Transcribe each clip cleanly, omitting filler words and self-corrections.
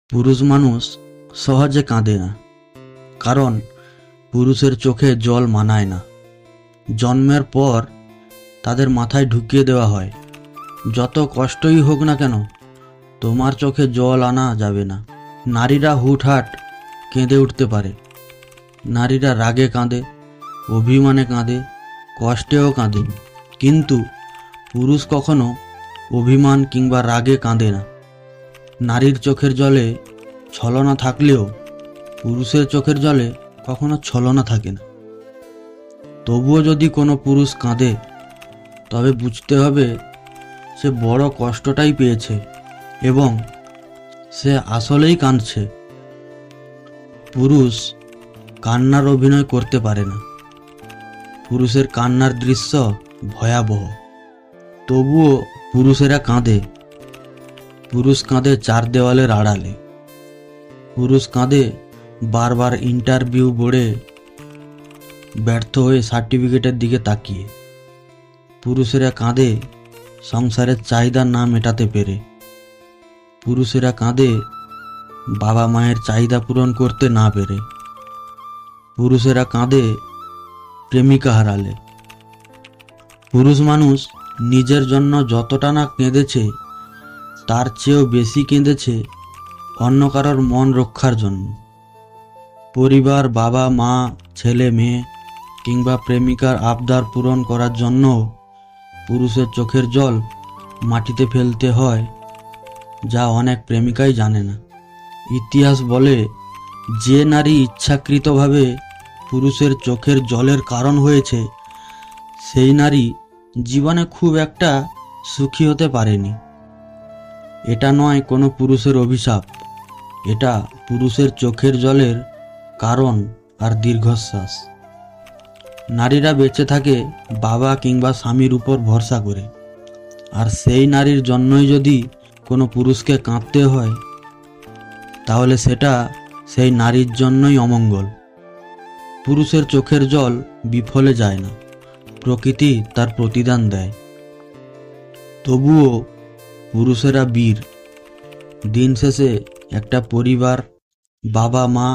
পুরুষ মানুষ সহজে কাঁদে না, কারণ পুরুষের চোখে জল মানায় না। জন্মের পর তাদের মাথায় ঢুকিয়ে দেওয়া হয়, যত কষ্টই হোক না কেন তোমার চোখে জল আনা যাবে না। নারীরা হুটহাট কেঁদে উঠতে পারে, নারীরা রাগে কাঁদে, অভিমানে কাঁদে, কষ্টেও কাঁদে, কিন্তু পুরুষ কখনো অভিমান কিংবা রাগে কাঁদে না। নারীর চোখের জলে ছলনা থাকলেও পুরুষের চোখের জলে কখনো ছলনা থাকে না। তবুও যদি কোনো পুরুষ কাঁদে, তবে বুঝতে হবে সে বড় কষ্টটাই পেয়েছে এবং সে আসলেই কাঁদছে। পুরুষ কান্নার অভিনয় করতে পারে না, পুরুষের কান্নার দৃশ্য ভয়াবহ। তবুও পুরুষেরা কাঁদে। পুরুষ কাঁদে চার দেওয়ালের আড়ালে, পুরুষ কাঁদে বারবার ইন্টারভিউ বোর্ডে ব্যর্থ হয়ে সার্টিফিকেটের দিকে তাকিয়ে। পুরুষেরা কাঁদে সংসারের চাহিদা না মেটাতে পেরে। পুরুষেরা কাঁদে বাবা মায়ের চাহিদা পূরণ করতে না পেরে। পুরুষেরা কাঁদে প্রেমিকা হারালে। পুরুষ মানুষ নিজের জন্য যতটা না কেঁদেছে, তার চেয়েও বেশি কেঁদেছে অন্য কারোর মন রক্ষার জন্য। পরিবার, বাবা মা, ছেলে মেয়ে কিংবা প্রেমিকার আবদার পূরণ করার জন্য পুরুষের চোখের জল মাটিতে ফেলতে হয়, যা অনেক প্রেমিকাই জানে না। ইতিহাস বলে, যে নারী ইচ্ছাকৃতভাবে পুরুষের চোখের জলের কারণ হয়েছে, সেই নারী জীবনে খুব একটা সুখী হতে পারেনি। এটা নয় কোনো পুরুষের অভিশাপ, এটা পুরুষের চোখের জলের কারণ আর দীর্ঘশ্বাস। নারীরা বেঁচে থাকে বাবা কিংবা স্বামীর উপর ভরসা করে, আর সেই নারীর জন্যই যদি কোনো পুরুষকে কাঁদতে হয়, তাহলে সেটা সেই নারীর জন্যই অমঙ্গল। পুরুষের চোখের জল বিফলে যায় না, প্রকৃতি তার প্রতিদান দেয়। তবুও পুরুষেরা বীর। দিন শেষে একটা পরিবার, বাবা মা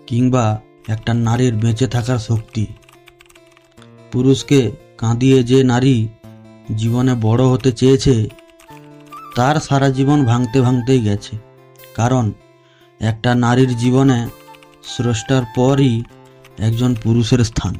কিংবা একটা নারীর বেঁচে থাকার শক্তি। পুরুষকে কাঁদিয়ে যে নারী জীবনে বড় হতে চেয়েছে, তার সারা জীবন ভাঙতে ভাঙতেই গেছে। কারণ একটা নারীর জীবনে স্রষ্টার পরই একজন পুরুষের স্থান।